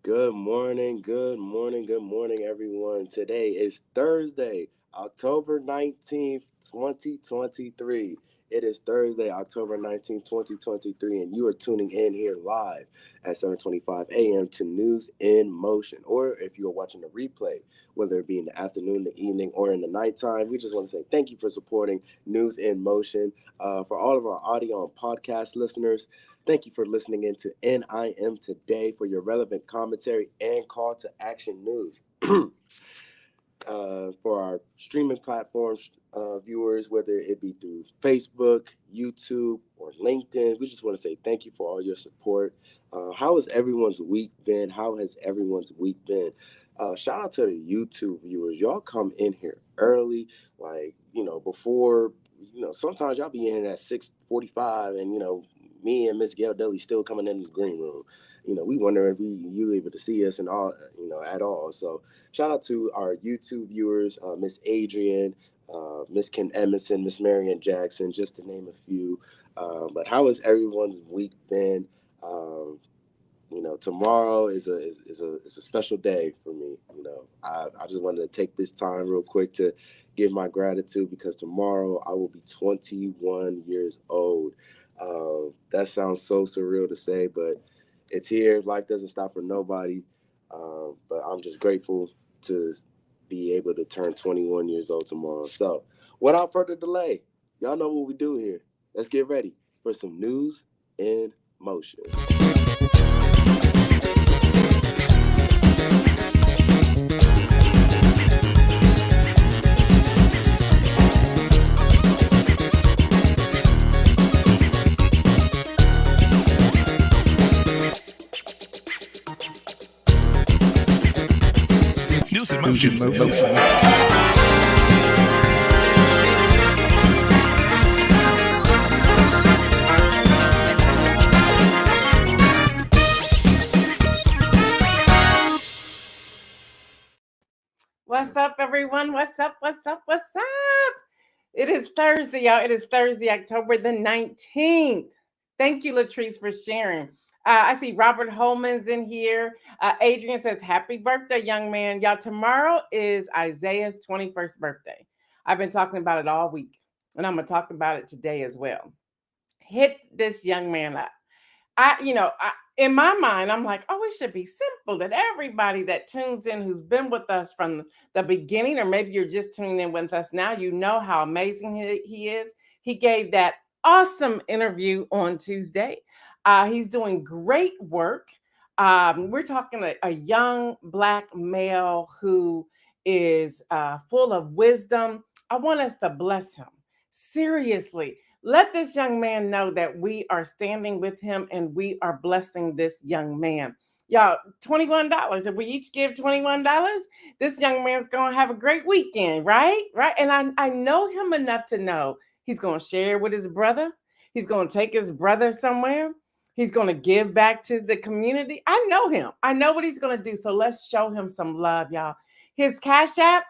Good morning, good morning, everyone. Today is Thursday, October 19th, 2023. It is Thursday, October 19th, 2023, and you are tuning in here live at 7:25 a.m. to News in Motion. Or if you are watching the replay, whether it be in the afternoon, the evening, or in the nighttime, we just want to say thank you for supporting News in Motion. For all of our audio and podcast listeners, thank you for listening in to NIM Today for your relevant commentary and call to action news. For our streaming platforms viewers, whether it be through Facebook, YouTube, or LinkedIn, we just want to say thank you for all your support. How has everyone's week been? How has everyone's week been? Shout out to the YouTube viewers. Y'all come in here early, before, sometimes y'all be in here at 6:45 and, me and Miss Gail Dudley still coming in the green room. We wonder if you able to see us and all, at all. So shout out to our YouTube viewers, Miss Adrian, Miss Ken Emerson, Miss Marion Jackson, just to name a few. But how has everyone's week been? Tomorrow is a special day for me. I just wanted to take this time real quick to give my gratitude because tomorrow I will be 21 years old. That sounds so surreal to say, but it's here. Life doesn't stop for nobody. But I'm just grateful to be able to turn 21 years old tomorrow. So, without further delay, y'all know what we do here. Let's get ready for some news in motion. News in motion. What's up, everyone? What's up? It is Thursday, y'all. It is Thursday, October the 19th. Thank you, Latrice, for sharing. I see Robert Holman's in here. Adrian says, happy birthday, young man. Y'all, tomorrow is Isaiah's 21st birthday. I've been talking about it all week, and I'm going to talk about it today as well. Hit this young man up. In my mind, I'm like, oh, it should be simple that everybody that tunes in who's been with us from the beginning, or maybe you're just tuning in with us now, you know how amazing he is. He gave that awesome interview on Tuesday. He's doing great work. We're talking a young Black male who is full of wisdom. I want us to bless him. Seriously, let this young man know that we are standing with him and we are blessing this young man. Y'all, $21. If we each give $21, this young man's going to have a great weekend, right? Right. And I know him enough to know he's going to share with his brother. He's going to take his brother somewhere. He's going to give back to the community. I know him. I know what he's going to do. So let's show him some love, y'all. His Cash App,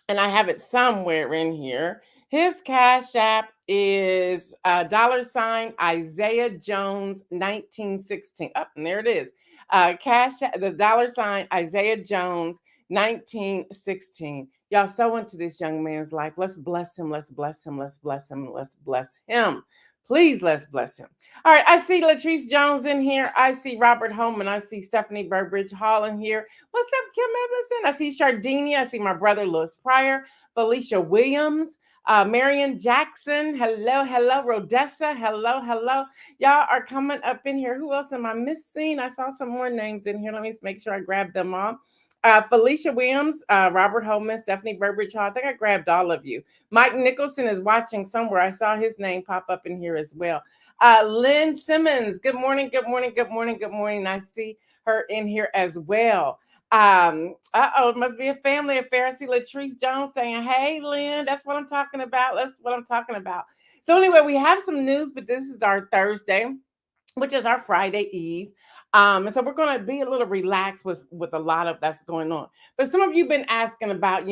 and I have it somewhere in here. His Cash App is $ Isaiah Jones 1916. Up, and there it is. Cash App, the $ Isaiah Jones 1916. Y'all sow into this young man's life. Let's bless him. Let's bless him. Let's bless him. Let's bless him. Please, let's bless him. All right, I see Latrice Jones in here. I see Robert Holman. I see Stephanie Burbridge Hall in here. What's up, Kim Emerson? I see Shardini. I see my brother, Louis Pryor. Felicia Williams. Marion Jackson. Hello. Rodessa. Hello. Y'all are coming up in here. Who else am I missing? I saw some more names in here. Let me make sure I grab them all. Felicia Williams, Robert Holman, Stephanie Burbridge Hall. I think I grabbed all of you. Mike Nicholson is watching somewhere. I saw his name pop up in here as well. Lynn Simmons, good morning. I see her in here as well. It must be a family affair. I see Latrice Jones saying, hey, Lynn, that's what I'm talking about. So anyway, we have some news, but this is our Thursday, which is our Friday Eve. And so we're going to be a little relaxed with a lot of that's going on. But some of you have been asking about,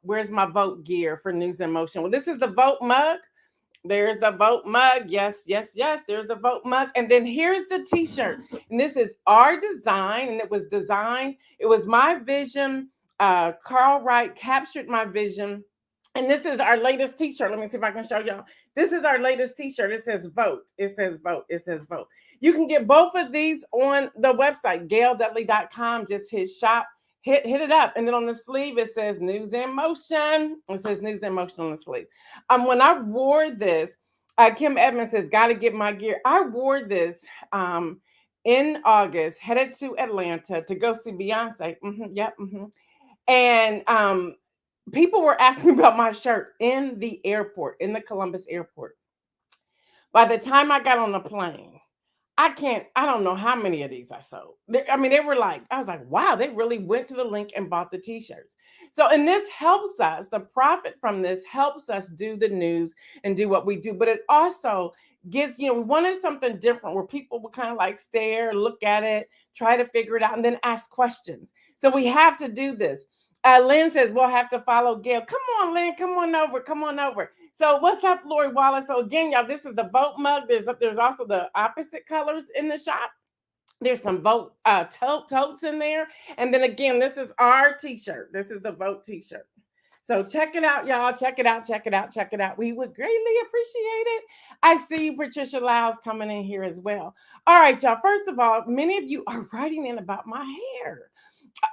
where's my vote gear for News in Motion? Well, this is the vote mug. There's the vote mug. Yes, yes, yes. There's the vote mug. And then here's the t-shirt. And this is our design. And it was designed. It was my vision. Carl Wright captured my vision. And this is our latest t-shirt. Let me see if I can show y'all. This is our latest t-shirt. It says vote. It says vote. It says vote. You can get both of these on the website, gaildudley.com. Just hit shop. Hit it up. And then on the sleeve, it says News in Motion. It says News in Motion on the sleeve. When I wore this, Kim Edmonds says, "Got to get my gear." I wore this in August, headed to Atlanta to go see Beyonce. Yep. And people were asking me about my shirt in the airport, in the Columbus airport. By the time I got on the plane, I don't know how many of these I sold. They were like, I was like, wow, they really went to the link and bought the t-shirts. So, and this helps us, the profit from this helps us do the news and do what we do. But it also gives, we wanted something different where people would kind of like stare, look at it, try to figure it out, and then ask questions. So we have to do this. Lynn says, we'll have to follow Gail. Come on, Lynn, come on over, come on over. So what's up, Lori Wallace? So again, y'all, this is the vote mug. There's also the opposite colors in the shop. There's some vote totes in there. And then again, this is our t-shirt. This is the vote t-shirt. So check it out, y'all. Check it out, check it out, check it out. We would greatly appreciate it. I see you, Patricia Lyles, coming in here as well. All right, y'all. First of all, many of you are writing in about my hair.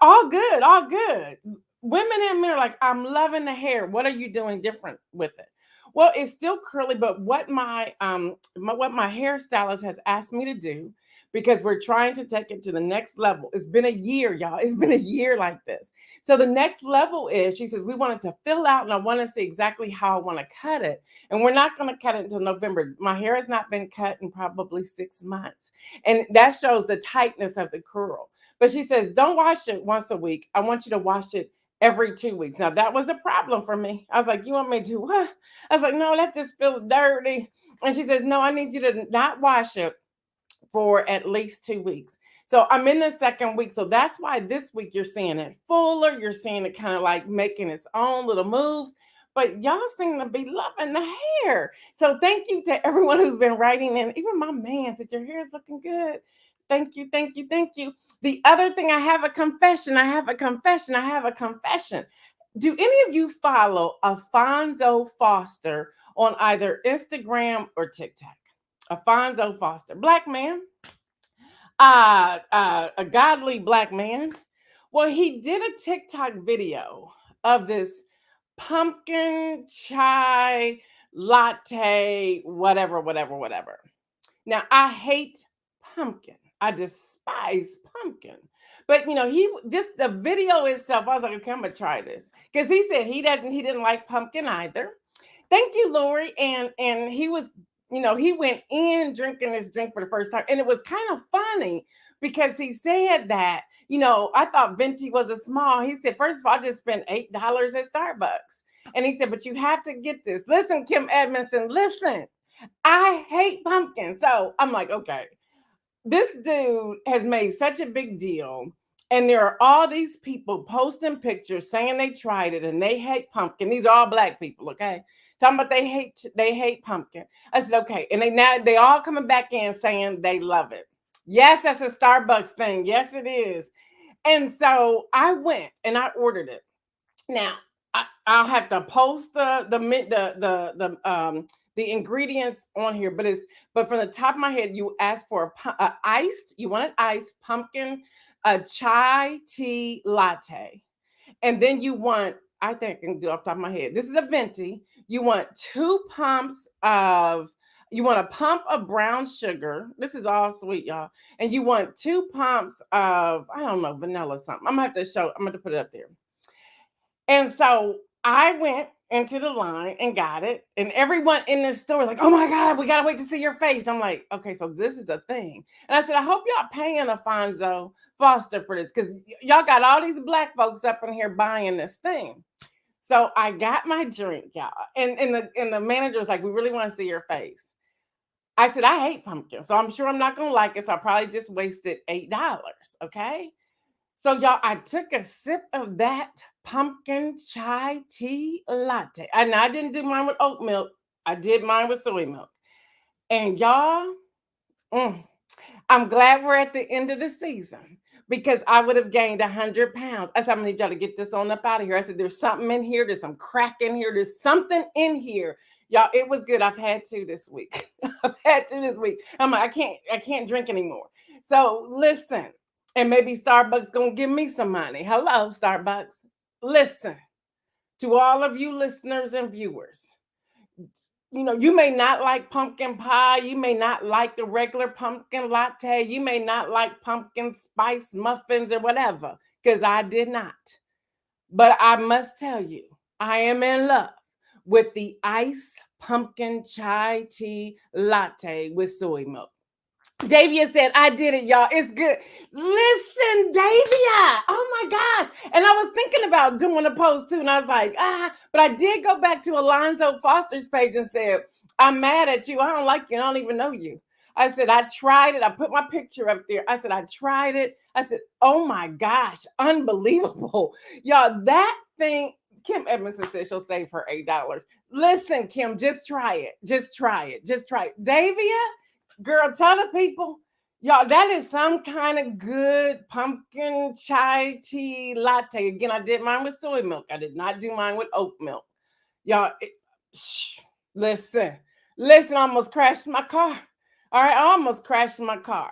All good, all good. Women and men are like, I'm loving the hair. What are you doing different with it? Well, it's still curly, but what my hairstylist has asked me to do, because we're trying to take it to the next level. It's been a year, y'all. It's been a year like this. So the next level is, she says, we want it to fill out, and I want to see exactly how I want to cut it. And we're not going to cut it until November. My hair has not been cut in probably 6 months. And that shows the tightness of the curl. But she says, don't wash it once a week. I want you to wash it every 2 weeks. Now, that was a problem for me. I was like, you want me to do what? I was like, no, that just feels dirty. And she says, no, I need you to not wash it for at least 2 weeks. So I'm in the second week. So that's why this week you're seeing it fuller. You're seeing it kind of like making its own little moves. But y'all seem to be loving the hair. So thank you to everyone who's been writing in. Even my man said, your hair is looking good. Thank you, thank you, thank you. The other thing, I have a confession. Do any of you follow Alfonso Foster on either Instagram or TikTok? Alfonso Foster, Black man, a godly Black man. Well, he did a TikTok video of this pumpkin chai latte, whatever. Now, I hate pumpkin. I despise pumpkin. But he just, the video itself, I was like, okay, I'm gonna try this. Because he said he didn't like pumpkin either. Thank you, Lori. And he was, he went in drinking this drink for the first time. And it was kind of funny because he said that, I thought venti was a small. He said, first of all, I just spent $8 at Starbucks. And he said, but you have to get this. Listen, Kim Edmondson, listen. I hate pumpkin. So I'm like, okay. This dude has made such a big deal, and there are all these people posting pictures saying they tried it and they hate pumpkin. These are all Black people, okay? Talking about they hate pumpkin. I said, okay. And they all coming back in saying they love it. Yes, that's a Starbucks thing. Yes, it is. And so I went and I ordered it. Now I'll have to post the ingredients on here, but from the top of my head, you ask for you want an iced pumpkin, a chai tea latte, and then you want, I think I can do off the top of my head, this is a venti. You want you want a pump of brown sugar. This is all sweet, y'all. And you want 2 pumps of, I don't know, vanilla something. I'm gonna have to put it up there. And so I went into the line and got it. And everyone in the store was like, oh my God, we got to wait to see your face. I'm like, okay, so this is a thing. And I said, I hope y'all paying Alfonso Foster for this, because y'all got all these Black folks up in here buying this thing. So I got my drink, y'all. And the manager was like, we really want to see your face. I said, I hate pumpkin, so I'm sure I'm not going to like it. So I probably just wasted $8. Okay. So y'all, I took a sip of that pumpkin chai tea latte. And I didn't do mine with oat milk. I did mine with soy milk. And y'all, mm, I'm glad we're at the end of the season because I would have gained 100 pounds. I said, I'm gonna need y'all to get this on up out of here. I said, there's something in here. There's some crack in here. There's something in here. Y'all, it was good. I've had two this week. I've had two this week. I'm like, I can't drink anymore. So listen, and maybe Starbucks gonna give me some money. Hello, Starbucks. Listen to all of you listeners and viewers. You may not like pumpkin pie. You may not like the regular pumpkin latte. You may not like pumpkin spice muffins or whatever, because I did not. But I must tell you, I am in love with the iced pumpkin chai tea latte with soy milk. Davia said, I did it, y'all. It's good. Listen, Davia. Oh my gosh. And I was thinking about doing a post too. And I was like, but I did go back to Alonzo Foster's page and said, I'm mad at you. I don't like you. I don't even know you. I said, I tried it. I put my picture up there. I said, I tried it. I said, oh my gosh, unbelievable. Y'all, that thing, Kim Edmondson said she'll save her $8. Listen, Kim, just try it. Just try it. Just try it. Davia, girl, tell the people, y'all, that is some kind of good pumpkin chai tea latte. Again, I did mine with soy milk. I did not do mine with oat milk. Y'all, listen, I almost crashed my car. All right, I almost crashed my car.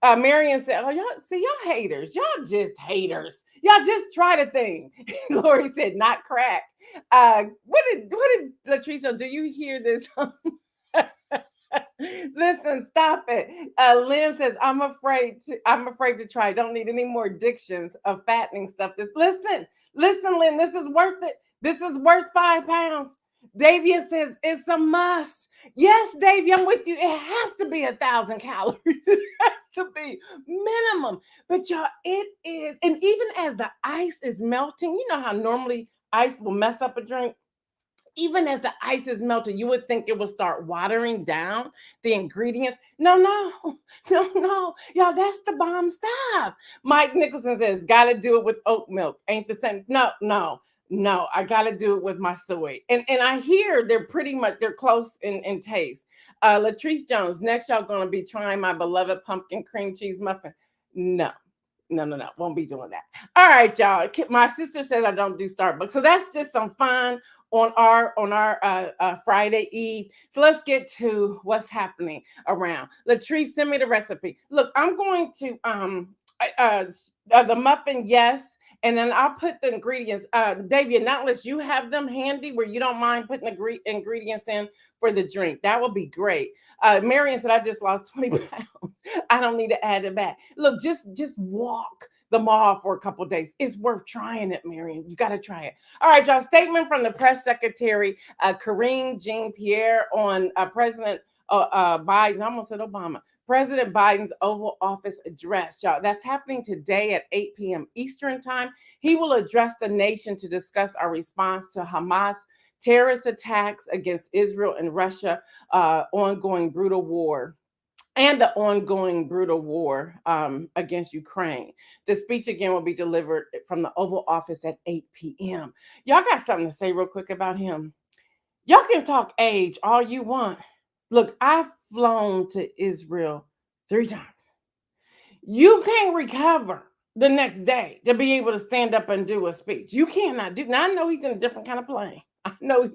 Marion said, oh, y'all, see, y'all haters. Y'all just haters. Y'all just try the thing. Lori said, not crack. What did Latrice, do you hear this? Listen, stop it. Lynn says, I'm afraid to try. Don't need any more addictions of fattening stuff. Listen, Lynn, this is worth it. This is worth 5 pounds. Davia says it's a must. Yes, Davia, I'm with you. It has to be 1,000 calories. It has to be minimum. But y'all, it is. And even as the ice is melting, you know how normally ice will mess up a drink? Even as the ice is melting, you would think it will start watering down the ingredients. No. Y'all, that's the bomb stuff. Mike Nicholson says, gotta do it with oat milk. Ain't the same. No, I gotta do it with my soy. And I hear they're close in taste. Latrice Jones, next y'all gonna be trying my beloved pumpkin cream cheese muffin. No, won't be doing that. All right, y'all. My sister says I don't do Starbucks. So that's just some fun on our Friday Eve. So let's get to what's happening around. Latrice, send me the recipe. Look, I'm going to the muffin, yes. And then I'll put the ingredients. Davia, not unless you have them handy where you don't mind putting the ingredients in for the drink. That would be great. Marion said, I just lost 20 pounds. I don't need to add it back. Look, just walk the mall for a couple of days. It's worth trying it, Marion. You got to try it. All right, y'all. Statement from the press secretary, Karine Jean-Pierre, on President Biden. I almost said Obama. President Biden's Oval Office address, y'all. That's happening today at 8 p.m. Eastern time. He will address the nation to discuss our response to Hamas terrorist attacks against Israel and Russia, ongoing brutal war. And the ongoing brutal war against Ukraine. The speech again will be delivered from the Oval Office at 8 p.m. Y'all got something to say real quick about him? Y'all can talk age all you want. Look, I've flown to Israel 3 times. You can't recover the next day to be able to stand up and do a speech. You cannot do. Now I know he's in a different kind of plane. And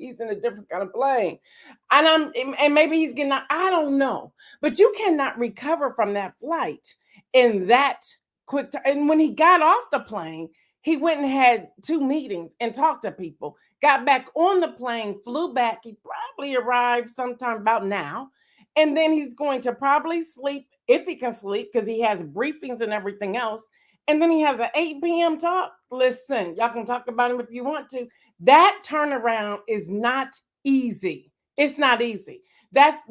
maybe he's getting out. I don't know. But you cannot recover from that flight in that quick time. And when he got off the plane, he went and had 2 meetings and talked to people. Got back on the plane, flew back. He probably arrived sometime about now. And then he's going to probably sleep, if he can sleep, because he has briefings and everything else. And then he has an 8 p.m. talk. Listen, y'all can talk about him if you want to. That turnaround is not easy. It's not easy. That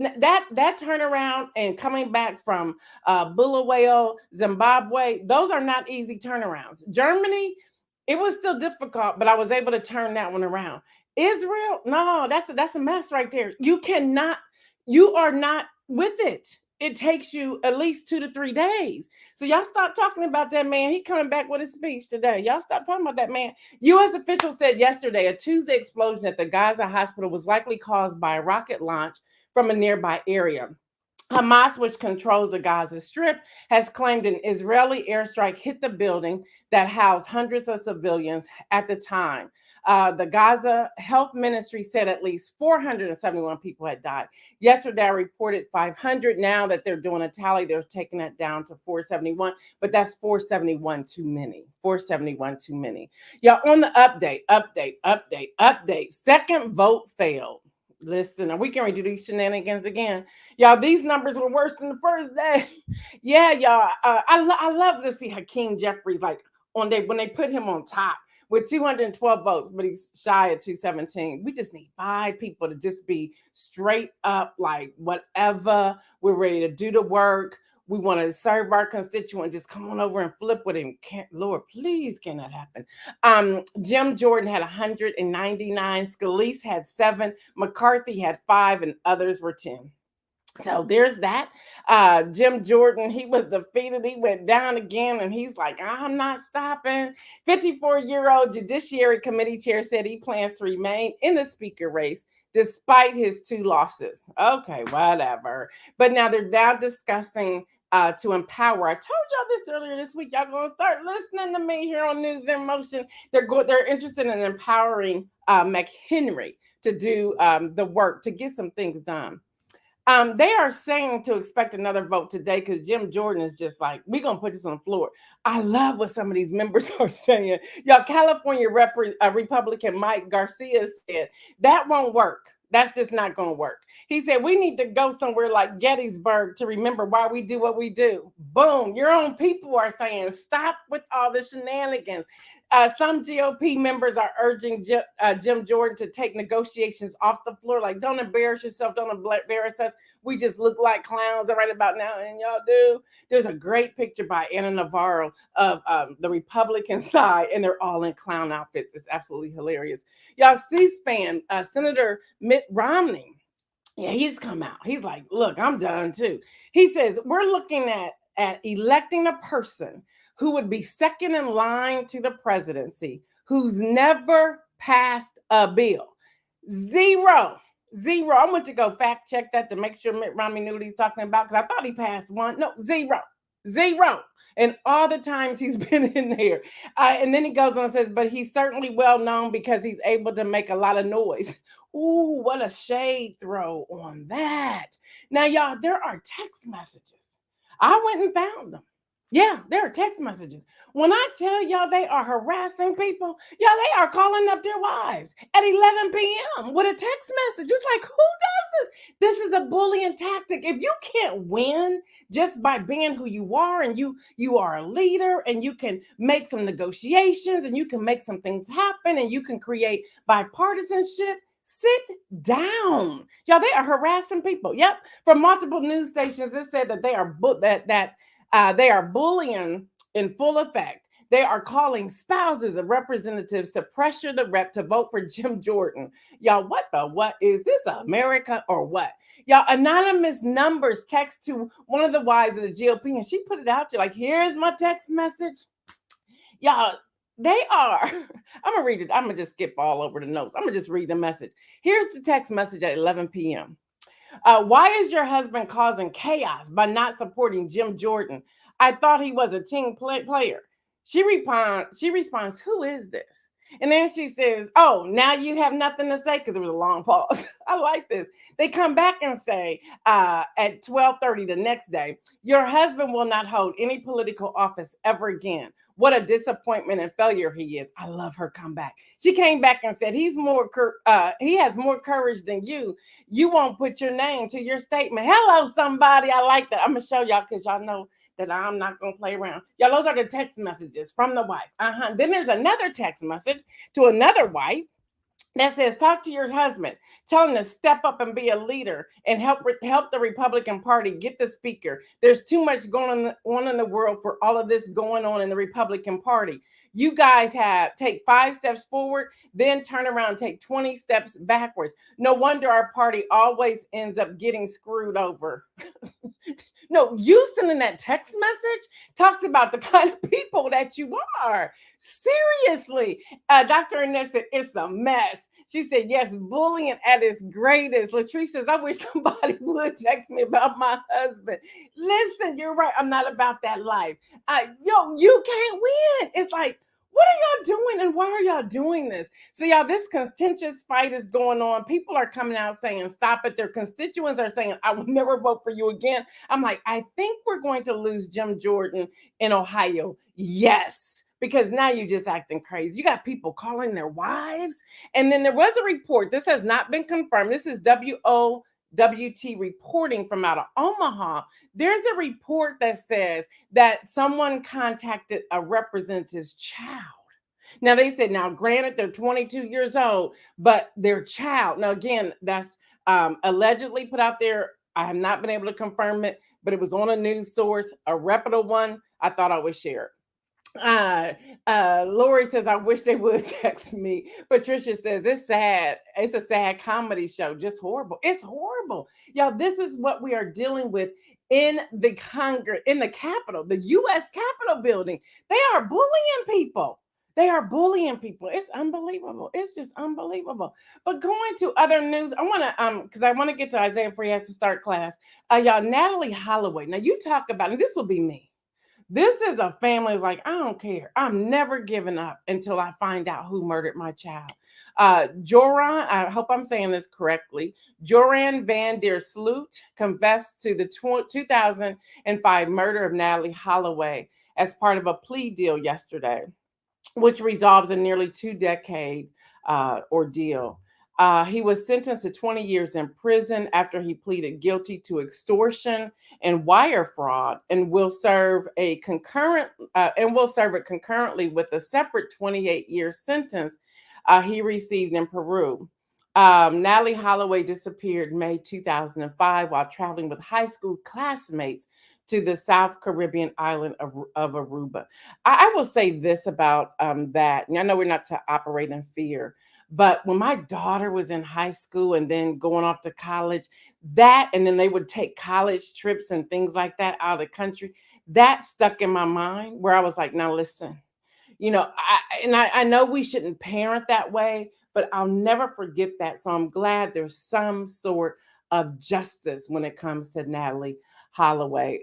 turnaround and coming back from Bulawayo, Zimbabwe, those are not easy turnarounds. Germany, it was still difficult, but I was able to turn that one around. Israel, no, that's a mess right there. You are not with it. it takes you at least 2 to 3 days. So y'all stop talking about that man. He coming back with a speech today. Y'all stop talking about that man. U.S. officials said yesterday a Tuesday explosion at the Gaza hospital was likely caused by a rocket launch from a nearby area. Hamas, which controls the Gaza Strip, has claimed an Israeli airstrike hit the building that housed hundreds of civilians at the time. The Gaza Health Ministry said at least 471 people had died. Yesterday, I reported 500. Now that they're doing a tally, they're taking that down to 471, but that's 471 too many. 471 too many. Y'all, on the update. Second vote failed. Listen, are we going to do these shenanigans again? Y'all, these numbers were worse than the first day. Yeah, y'all. I love to see Hakeem Jeffries like when they put him on top with 212 votes, but he's shy of 217. We just need 5 people to just be straight up like whatever. We're ready to do the work. We want to serve our constituent. Just come on over and flip with him. Lord, please, can that happen? Jim Jordan had 199. Scalise had 7. McCarthy had 5, and others were 10. So there's that. Jim Jordan, he was defeated. He went down again, and he's like, I'm not stopping. 54-year-old Judiciary Committee chair said he plans to remain in the speaker race despite his 2 losses. Okay, whatever. But now they're now discussing to empower. I told y'all this earlier this week. Y'all gonna start listening to me here on News in Motion. They're interested in empowering McHenry to do the work to get some things done. They are saying to expect another vote today because Jim Jordan is just like, we're going to put this on the floor. I love what some of these members are saying. Y'all, California Republican Mike Garcia said, that won't work. That's just not going to work. He said, we need to go somewhere like Gettysburg to remember why we do what we do. Boom. Your own people are saying, stop with all the shenanigans. Some GOP members are urging Jim Jordan to take negotiations off the floor. Like, don't embarrass yourself. Don't embarrass us. We just look like clowns right about now, and y'all do. There's a great picture by Anna Navarro of the Republican side, and they're all in clown outfits. It's absolutely hilarious. Y'all, C-SPAN, Senator Mitt Romney, yeah, he's come out. He's like, look, I'm done too. He says, we're looking at electing a person who would be second in line to the presidency, who's never passed a bill. Zero. I went to go fact check that to make sure Mitt Romney knew what he's talking about because I thought he passed one. No, zero. And all the times he's been in there. And then he goes on and says, but he's certainly well known because he's able to make a lot of noise. Ooh, what a shade throw on that. Now, y'all, there are text messages. I went and found them. Yeah, there are text messages. When I tell y'all they are harassing people, y'all, they are calling up their wives at 11 p.m. with a text message. It's like, who does this? This is a bullying tactic. If you can't win just by being who you are and you are a leader and you can make some negotiations and you can make some things happen and you can create bipartisanship, sit down. Y'all, they are harassing people. Yep. From multiple news stations, it said that they are they are bullying in full effect. They are calling spouses of representatives to pressure the rep to vote for Jim Jordan. Y'all, what is this, America or what? Y'all, anonymous numbers text to one of the wives of the GOP, and she put it out there like, here's my text message. Y'all, they are, I'm going to read it. I'm going to just skip all over the notes. I'm going to just read the message. Here's the text message at 11 p.m. Why is your husband causing chaos by not supporting Jim Jordan? I thought he was a team player. She responds, who is this? And then she says, oh, now you have nothing to say because there was a long pause. I like this. They come back and say at 12:30 the next day, your husband will not hold any political office ever again. What a disappointment and failure he is. I love her comeback. She came back and said, he has more courage than you. You won't put your name to your statement. Hello, somebody. I like that. I'm going to show y'all because y'all know that I'm not going to play around. Y'all, those are the text messages from the wife. Then there's another text message to another wife that says, talk to your husband, tell him to step up and be a leader and help the Republican Party get the speaker. There's too much going on in the world for all of this going on in the Republican Party. You guys take 5 steps forward, then turn around and take 20 steps backwards. No wonder our party always ends up getting screwed over. No, you sending that text message talks about the kind of people that you are. Seriously. Dr. Annette said, it's a mess. She said, yes, bullying at its greatest. Latrice says, I wish somebody would text me about my husband. Listen, you're right. I'm not about that life. You can't win. It's like, what are y'all doing and why are y'all doing this? So, y'all, this contentious fight is going on. People are coming out saying, stop it. Their constituents are saying, I will never vote for you again. I'm like, I think we're going to lose Jim Jordan in Ohio. Yes. Because now you're just acting crazy. You got people calling their wives. And then there was a report. This has not been confirmed. This is WOWT reporting from out of Omaha. There's a report that says that someone contacted a representative's child. Now they said, now granted, they're 22 years old, but their child. Now again, that's allegedly put out there. I have not been able to confirm it, but it was on a news source, a reputable one. I thought I would share it. Lori says, I wish they would text me. Patricia says, it's sad. It's a sad comedy show. Just horrible. It's horrible. Y'all, this is what we are dealing with in the Congress, in the Capitol, the U.S. Capitol building. They are bullying people. They are bullying people. It's unbelievable. It's just unbelievable. But going to other news, I want to because I want to get to Isaiah before he has to start class. Y'all, Natalee Holloway. Now you talk about, and this will be me. This is a family is like, I don't care. I'm never giving up until I find out who murdered my child. Joran, I hope I'm saying this correctly. Joran van der Sloot confessed to the 2005 murder of Natalee Holloway as part of a plea deal yesterday, which resolves a nearly 2-decade ordeal. He was sentenced to 20 years in prison after he pleaded guilty to extortion and wire fraud, and will serve it concurrently with a separate 28-year sentence he received in Peru. Natalee Holloway disappeared May 2005 while traveling with high school classmates to the South Caribbean island of Aruba. I will say this about that. I know we're not to operate in fear, but when my daughter was in high school and then going off to college, and then they would take college trips and things like that out of the country, that stuck in my mind where I was like, now listen, I know we shouldn't parent that way, but I'll never forget that. So I'm glad there's some sort of justice when it comes to Natalee Holloway.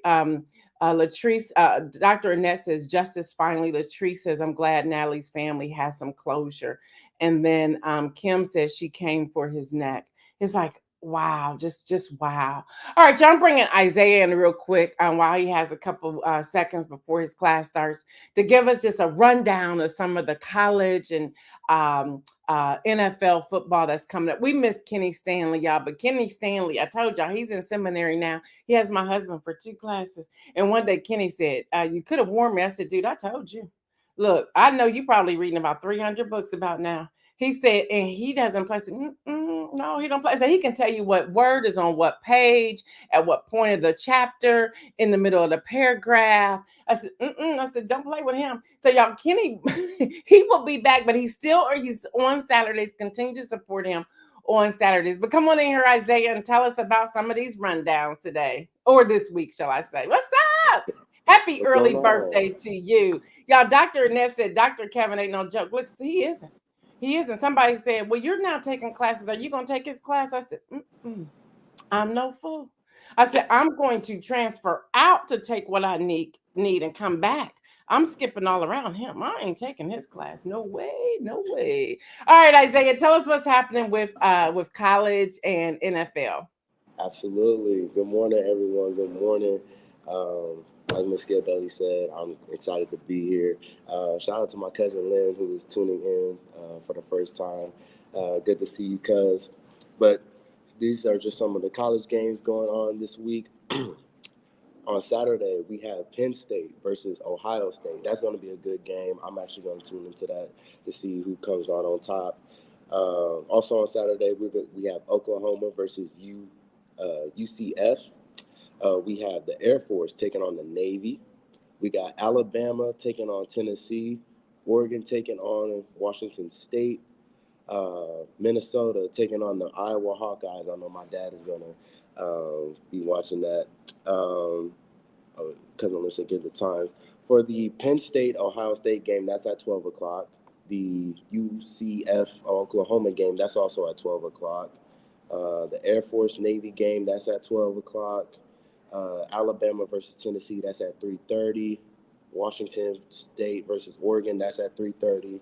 Latrice, Dr. Annette says, justice finally. Latrice says, I'm glad Natalee's family has some closure. And then Kim says she came for his neck. It's like, wow, just wow. All right, y'all, I'm bringing Isaiah in real quick while he has a couple seconds before his class starts to give us just a rundown of some of the college and NFL football that's coming up. We miss Kenny Stanley, y'all, but Kenny Stanley, I told y'all, he's in seminary now. He has my husband for 2 classes. And one day Kenny said, you could have warned me. I said, dude, I told you. Look, I know you probably reading about 300 books about now. He said, and he doesn't play. I said, no, he don't play. So he can tell you what word is on what page, at what point of the chapter, in the middle of the paragraph. I said, don't play with him. So y'all, Kenny, he will be back, but he's on Saturdays. Continue to support him on Saturdays. But come on in here, Isaiah, and tell us about some of these rundowns today, or this week, shall I say. What's up? Happy What's early going on? birthday to you. Y'all, Dr. Annette said, Dr. Kevin ain't no joke. Look, he isn't. He isn't. Somebody said, well, you're now taking classes. Are you going to take his class? I said, I'm no fool. I said, I'm going to transfer out to take what I need and come back. I'm skipping all around him. I ain't taking his class. No way. No way. All right, Isaiah, tell us what's happening with college and NFL. Absolutely. Good morning, everyone. Good morning. Like Miss Gail said, I'm excited to be here. Shout out to my cousin Lynn, who is tuning in for the first time. Good to see you, cuz. But these are just some of the college games going on this week. On Saturday, we have Penn State versus Ohio State. That's going to be a good game. I'm actually going to tune into that to see who comes out on top. Also on Saturday, we have Oklahoma versus UCF. We have the Air Force taking on the Navy. We got Alabama taking on Tennessee. Oregon taking on Washington State. Minnesota taking on the Iowa Hawkeyes. I know my dad is going to Be watching that. Because I'm listening to the times. For the Penn State Ohio State game, that's at 12 o'clock. The UCF Oklahoma game, that's also at 12 o'clock. The Air Force Navy game, that's at 12 o'clock. Alabama versus Tennessee, that's at 3:30. Washington State versus Oregon, that's at 3:30.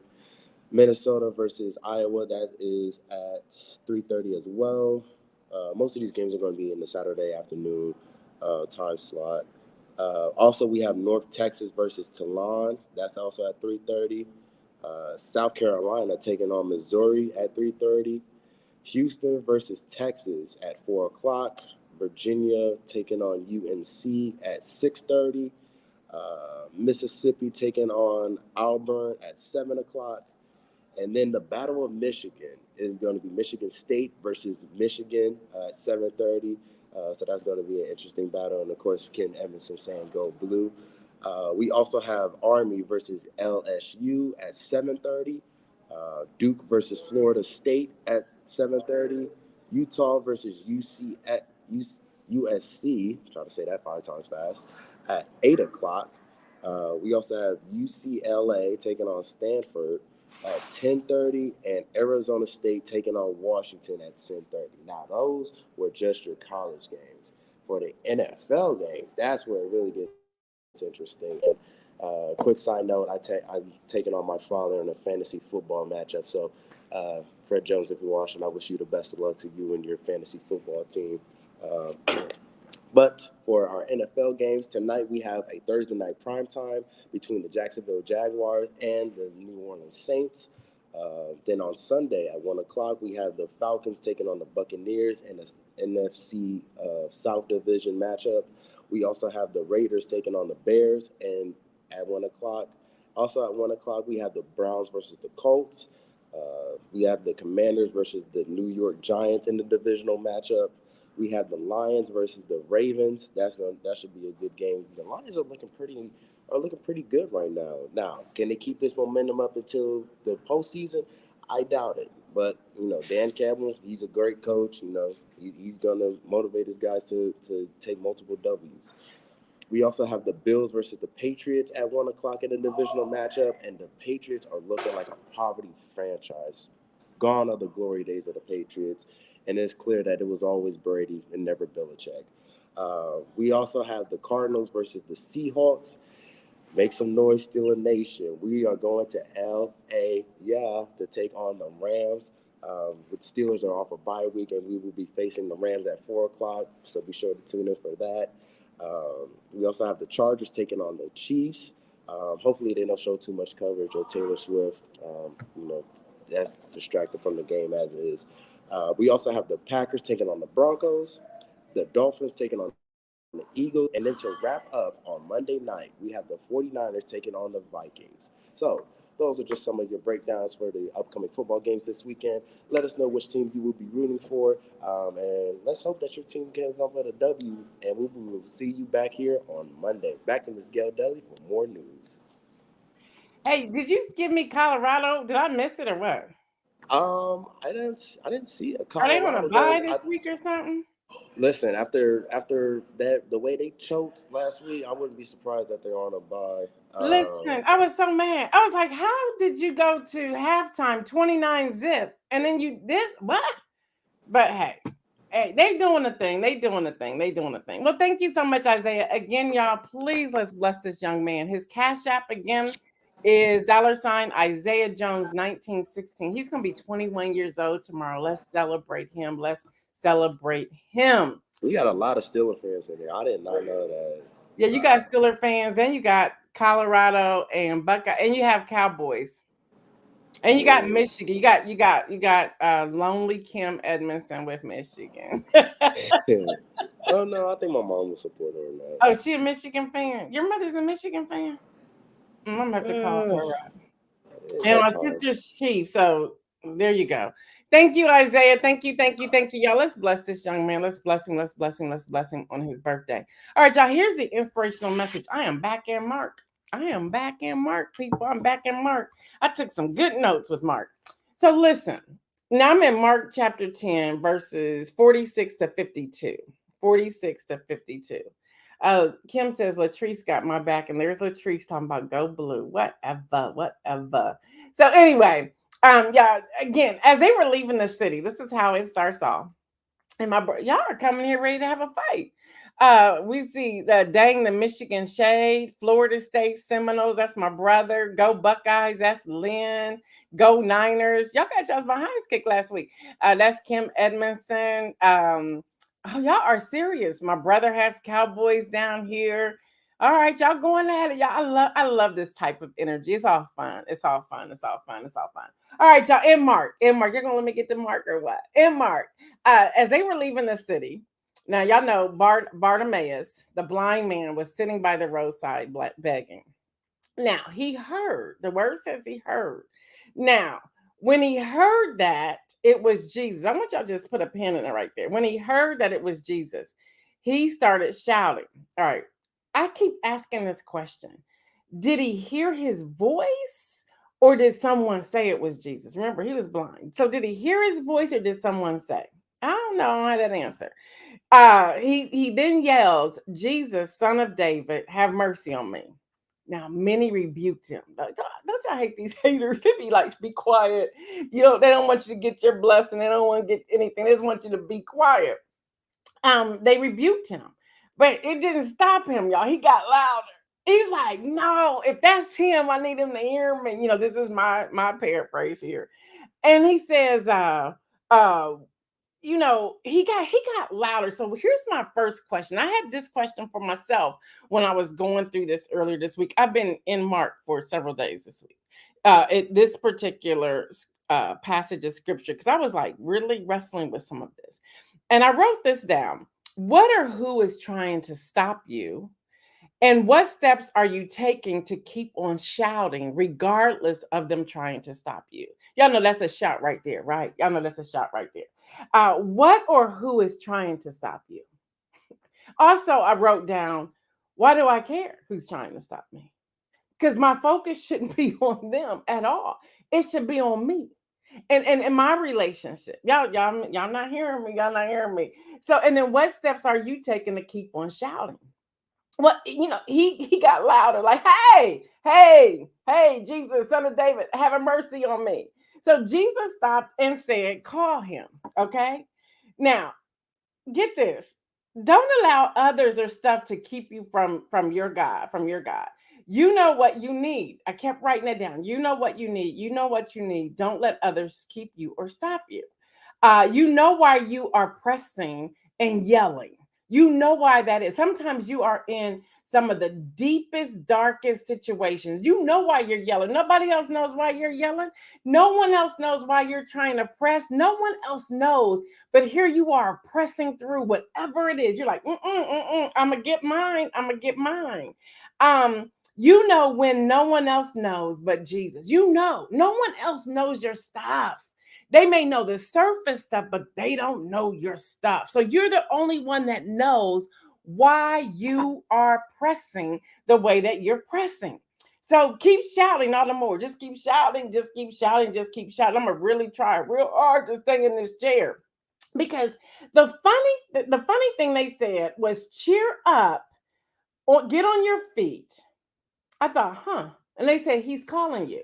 Minnesota versus Iowa, that is at 3:30 as well. Most of these games are going to be in the Saturday afternoon time slot. Also, we have North Texas versus Toulon. That's also at 3:30. South Carolina taking on Missouri at 3:30. Houston versus Texas at 4 o'clock. Virginia taking on UNC at 6:30. Mississippi taking on Auburn at 7 o'clock. And then the Battle of Michigan is going to be Michigan State versus Michigan at 7:30. So that's going to be an interesting battle. And, of course, Ken Emerson saying go blue. We also have Army versus LSU at 7:30. Duke versus Florida State at 7:30. Utah versus USC, trying to say that 5 times fast, at 8 o'clock. We also have UCLA taking on Stanford at 10:30, and Arizona State taking on Washington at 10:30. Now, those were just your college games. For the NFL games, that's where it really gets interesting. And quick side note, I'm taking on my father in a fantasy football matchup. So, Fred Jones, if you're watching, I wish you the best of luck to you and your fantasy football team. But for our NFL games tonight, we have a Thursday night primetime between the Jacksonville Jaguars and the New Orleans Saints. Then on Sunday at 1 o'clock, we have the Falcons taking on the Buccaneers in the NFC South Division matchup. We also have the Raiders taking on the Bears and at 1 o'clock. Also at 1 o'clock, we have the Browns versus the Colts. We have the Commanders versus the New York Giants in the divisional matchup. We have the Lions versus the Ravens. That should be a good game. The Lions are looking pretty good right now. Now, can they keep this momentum up until the postseason? I doubt it. But Dan Campbell, he's a great coach. He's going to motivate his guys to take multiple W's. We also have the Bills versus the Patriots at 1 o'clock in the divisional matchup, and the Patriots are looking like a poverty franchise. Gone are the glory days of the Patriots, and it's clear that it was always Brady and never Belichick. We also have the Cardinals versus the Seahawks. Make some noise, Steeler Nation. We are going to L.A., to take on the Rams. The Steelers are off a bye week, and we will be facing the Rams at 4 o'clock, so be sure to tune in for that. We also have the Chargers taking on the Chiefs. Hopefully they don't show too much coverage or Taylor Swift. That's distracted from the game as it is. We also have the Packers taking on the Broncos, the Dolphins taking on the Eagles, and then to wrap up on Monday night, we have the 49ers taking on the Vikings. So those are just some of your breakdowns for the upcoming football games this weekend. Let us know which team you will be rooting for, and let's hope that your team comes up with a W, and we will see you back here on Monday. Back to Ms. Gail Deli for more news. Hey, did you give me Colorado? Did I miss it or what? I didn't see a Are they on a Colorado bye game. this week or something? Listen, after that, the way they choked last week, I wouldn't be surprised that they're on a bye. Listen, I was so mad. I was like, how did you go to halftime 29-zip and then what? But hey, they doing a thing. They doing a thing. Well, thank you so much, Isaiah. Again, y'all, please let's bless this young man. His Cash App again is $Isaiah Jones 1916. He's gonna be 21 years old tomorrow. Let's celebrate him. We got a lot of Steelers fans in there. I did not know that. Yeah, you got Steelers fans, and you got Colorado and Buckeye, and you have Cowboys, and you got Michigan. You got Lonely Kim Edmondson with Michigan. Oh no, I think my mom will support her in that. Oh, she a Michigan fan. Your mother's a Michigan fan. I'm gonna have to call her out. And my sister's Chief. So there you go. Thank you, Isaiah. Thank you. Y'all, let's bless this young man. Let's bless him on his birthday. All right, y'all, here's the inspirational message. I am back in Mark, people. I'm back in Mark. I took some good notes with Mark. So listen, now I'm in Mark chapter 10, verses 46 to 52. 46 to 52. Kim says, Latrice got my back, and there's Latrice talking about go blue, whatever. So anyway, yeah, again, as they were leaving the city, this is how it starts off. And y'all are coming here ready to have a fight. We see the Michigan Shade, Florida State Seminoles. That's my brother. Go Buckeyes. That's Lynn. Go Niners. Y'all got y'all's behinds kicked last week. That's Kim Edmondson. Oh, y'all are serious. My brother has Cowboys down here. All right, y'all going at it. Y'all, I love this type of energy. It's all fun. It's all fun. It's all fun. It's all fun. All right, y'all. In Mark, you're gonna let me get to Mark or what? In Mark, as they were leaving the city, now y'all know Bartimaeus, the blind man, was sitting by the roadside begging. Now he heard. The word says he heard. Now, when he heard that it was Jesus, I want y'all to just put a pin in it right there. When he heard that it was Jesus, he started shouting. All right. I keep asking this question. Did he hear his voice or did someone say it was Jesus? Remember, he was blind. So did he hear his voice or did someone say? I don't know. I had that answer. He then yells, Jesus, son of David, have mercy on me. Now, many rebuked him. Don't y'all hate these haters? They be like, be quiet. They don't want you to get your blessing. They don't want to get anything. They just want you to be quiet. They rebuked him, but it didn't stop him, y'all. He got louder. He's like, no, if that's him, I need him to hear me. This is my paraphrase here. And he says, he got louder. So here's my first question. I had this question for myself when I was going through this earlier this week. I've been in Mark for several days this week. This particular passage of scripture, because I was like really wrestling with some of this. And I wrote this down. What or who is trying to stop you? And what steps are you taking to keep on shouting regardless of them trying to stop you? Y'all know that's a shout right there, right? Y'all know that's a shout right there. What or who is trying to stop you? Also, I wrote down, why do I care who's trying to stop me? Because my focus shouldn't be on them at all. It should be on me. And in my relationship, y'all not hearing me. Y'all not hearing me. So, and then what steps are you taking to keep on shouting? Well, he got louder, like, hey, Jesus, son of David, have mercy on me. So Jesus stopped and said, call him. Okay. Now, get this. Don't allow others or stuff to keep you from your God, You know what you need. I kept writing it down. You know what you need. You know what you need. Don't let others keep you or stop you. You know why you are pressing and yelling. You know why that is. Sometimes you are in some of the deepest, darkest situations. You know why you're yelling. Nobody else knows why you're yelling. No one else knows why you're trying to press. No one else knows. But here you are pressing through whatever it is. You're like, I'm going to get mine. I'm going to get mine. When no one else knows but Jesus. No one else knows your stuff. They may know the surface stuff, but they don't know your stuff. So you're the only one that knows why you are pressing the way that you're pressing. So keep shouting all the more. Just keep shouting, just keep shouting, just keep shouting. I'm going to really try real hard to stay in this chair. Because the funny thing they said was cheer up or get on your feet. I thought, And they said, he's calling you.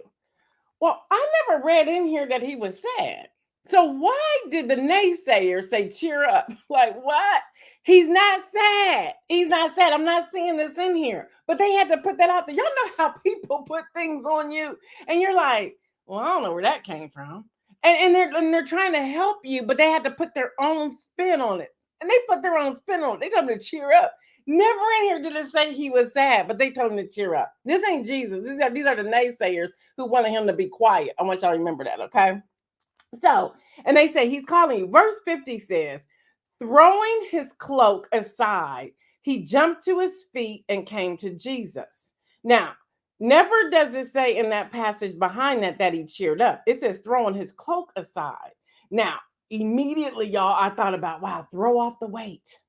Well, I never read in here that he was sad. So why did the naysayers say cheer up? Like what? He's not sad. He's not sad. I'm not seeing this in here. But they had to put that out there. Y'all know how people put things on you. And you're like, well, I don't know where that came from. And they're trying to help you, but they had to put their own spin on it. And they put their own spin on it. They told him to cheer up. Never in here did it say he was sad, but they told him to cheer up. This ain't Jesus. These are the naysayers who wanted him to be quiet. I want y'all to remember that, okay? So, and they say he's calling you. Verse 50 says, throwing his cloak aside, he jumped to his feet and came to Jesus. Now, never does it say in that passage behind that he cheered up. It says throwing his cloak aside. Now, immediately, y'all, I thought about, wow, throw off the weight.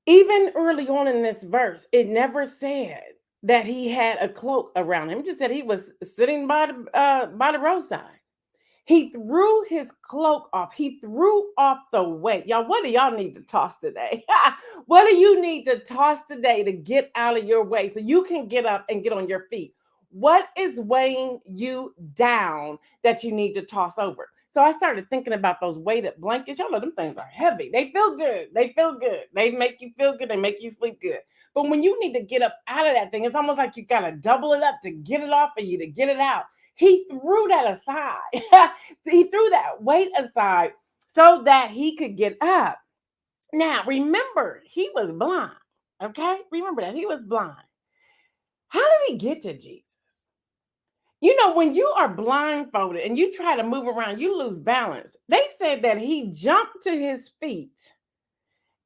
Even early on in this verse, it never said that he had a cloak around him. It just said he was sitting by the roadside. He threw his cloak off. He threw off the weight. Y'all, what do y'all need to toss today? What do you need to toss today to get out of your way so you can get up and get on your feet? What is weighing you down that you need to toss over? So I started thinking about those weighted blankets. Y'all know them things are heavy. They feel good. They feel good. They make you feel good. They make you sleep good. But when you need to get up out of that thing, it's almost like you got to double it up to get it off of you, to get it out. He threw that aside. He threw that weight aside so that he could get up. Now, remember, he was blind. Okay? Remember that. He was blind. How did he get to Jesus? You know, when you are blindfolded and you try to move around, you lose balance. They said that he jumped to his feet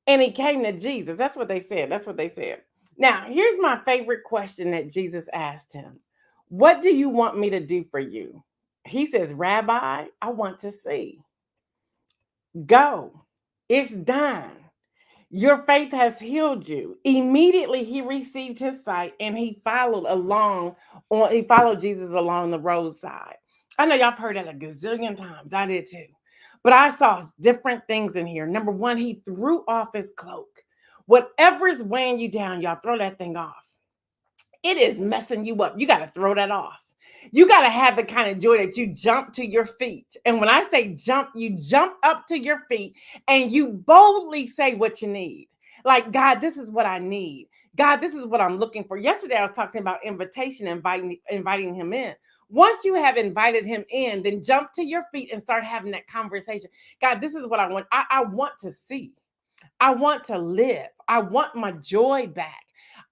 and he came to Jesus. That's what they said. That's what they said. Now, here's my favorite question that Jesus asked him. What do you want me to do for you? He says, Rabbi, I want to see. Go. It's done. Your faith has healed you. Immediately he received his sight and he followed Jesus along the roadside. I know y'all have heard that a gazillion times. I did too. But I saw different things in here. Number one, he threw off his cloak. Whatever's weighing you down, y'all throw that thing off. It is messing you up. You got to throw that off. You got to have the kind of joy that you jump to your feet. And when I say jump, you jump up to your feet and you boldly say what you need. Like, God, this is what I need. God, this is what I'm looking for. Yesterday, I was talking about invitation, inviting him in. Once you have invited him in, then jump to your feet and start having that conversation. God, this is what I want. I want to see. I want to live. I want my joy back.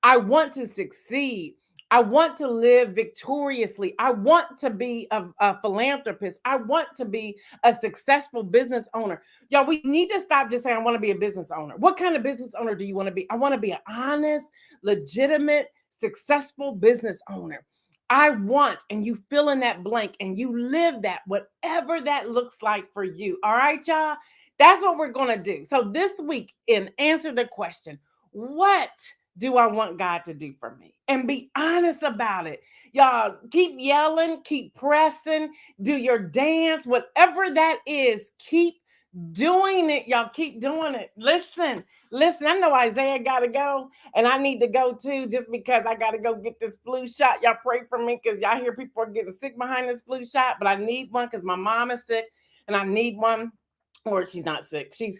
I want to succeed. I want to live victoriously. I want to be a philanthropist. I want to be a successful business owner. Y'all, we need to stop just saying, I want to be a business owner. What kind of business owner do you want to be? I want to be an honest, legitimate, successful business owner. I want, and you fill in that blank and you live that, whatever that looks like for you. All right, y'all? That's what we're going to do. So this week, answer the question, what do I want God to do for me? And be honest about it. Y'all keep yelling, keep pressing, do your dance, whatever that is, keep doing it. Y'all keep doing it. Listen, I know Isaiah got to go and I need to go too, just because I got to go get this flu shot. Y'all pray for me because y'all hear people are getting sick behind this flu shot, but I need one because my mom is sick and I need one. Or she's not sick. She's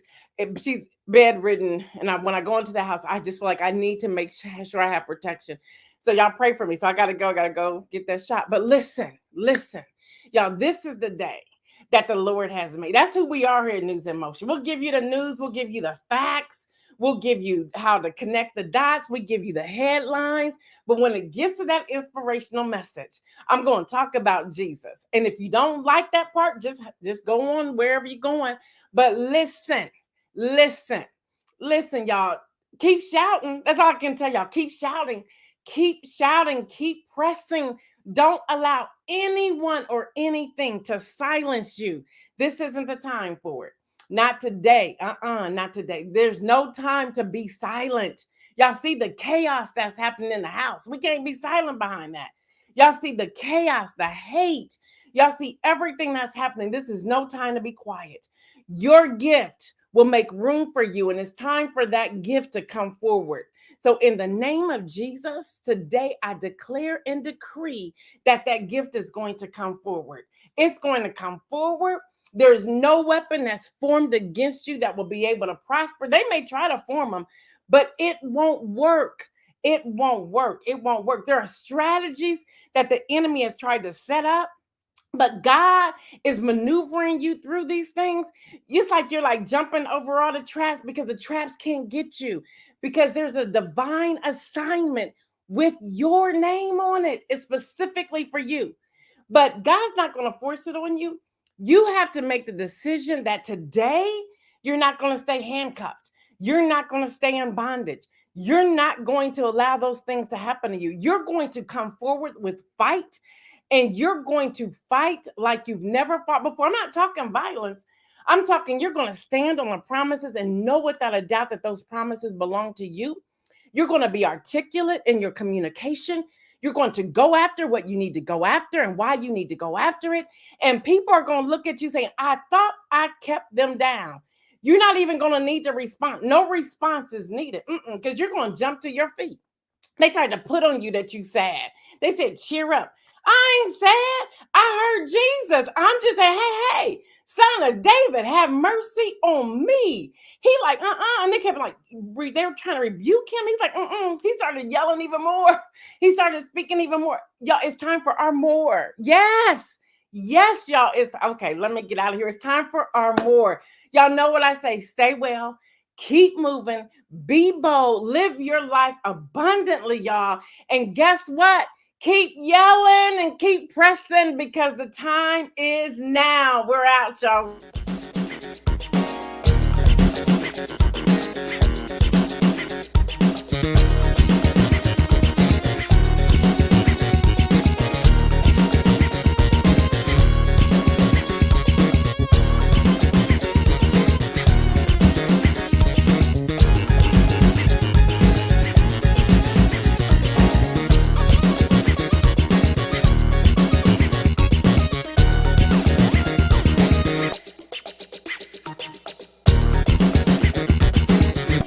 bedridden. And when I go into the house, I just feel like I need to make sure I have protection. So y'all pray for me. So I got to go get that shot. But listen, y'all, this is the day that the Lord has made. That's who we are here at News in Motion. We'll give you the news. We'll give you the facts. We'll give you how to connect the dots. We give you the headlines. But when it gets to that inspirational message, I'm going to talk about Jesus. And if you don't like that part, just go on wherever you're going. But listen, y'all. Keep shouting. That's all I can tell y'all. Keep shouting. Keep pressing. Don't allow anyone or anything to silence you. This isn't the time for it. Not today. Not today. There's no time to be silent. Y'all see the chaos that's happening in the house. We can't be silent behind that. Y'all see the chaos, the hate. Y'all see everything that's happening. This is no time to be quiet. Your gift will make room for you, and it's time for that gift to come forward. So in the name of Jesus, today I declare and decree that gift is going to come forward. It's going to come forward. There's no weapon that's formed against you that will be able to prosper. They may try to form them, but it won't work. It won't work. There are strategies that the enemy has tried to set up, but God is maneuvering you through these things. It's like you're like jumping over all the traps because the traps can't get you, because there's a divine assignment with your name on it. It's specifically for you, but God's not going to force it on you. You have to make the decision that today you're not going to stay handcuffed. You're not going to stay in bondage. You're not going to allow those things to happen to you. You're going to come forward with fight, and you're going to fight like you've never fought before. I'm not talking violence. I'm talking you're going to stand on the promises and know without a doubt that those promises belong to you. You're going to be articulate in your communication. You're going to go after what you need to go after and why you need to go after it. And people are going to look at you saying, I thought I kept them down. You're not even going to need to respond. No response is needed because you're going to jump to your feet. They tried to put on you that you sad. They said, cheer up. I ain't sad. I heard Jesus. I'm just saying, hey, son of David, have mercy on me. He like, and they kept like, they were trying to rebuke him. He's like, He started yelling even more. He started speaking even more. Y'all, it's time for our more. Yes, y'all. It's okay. Let me get out of here. It's time for our more. Y'all know what I say. Stay well. Keep moving. Be bold. Live your life abundantly, y'all. And guess what? Keep yelling and keep pressing because the time is now. We're out, y'all.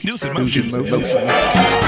NewsInMotion.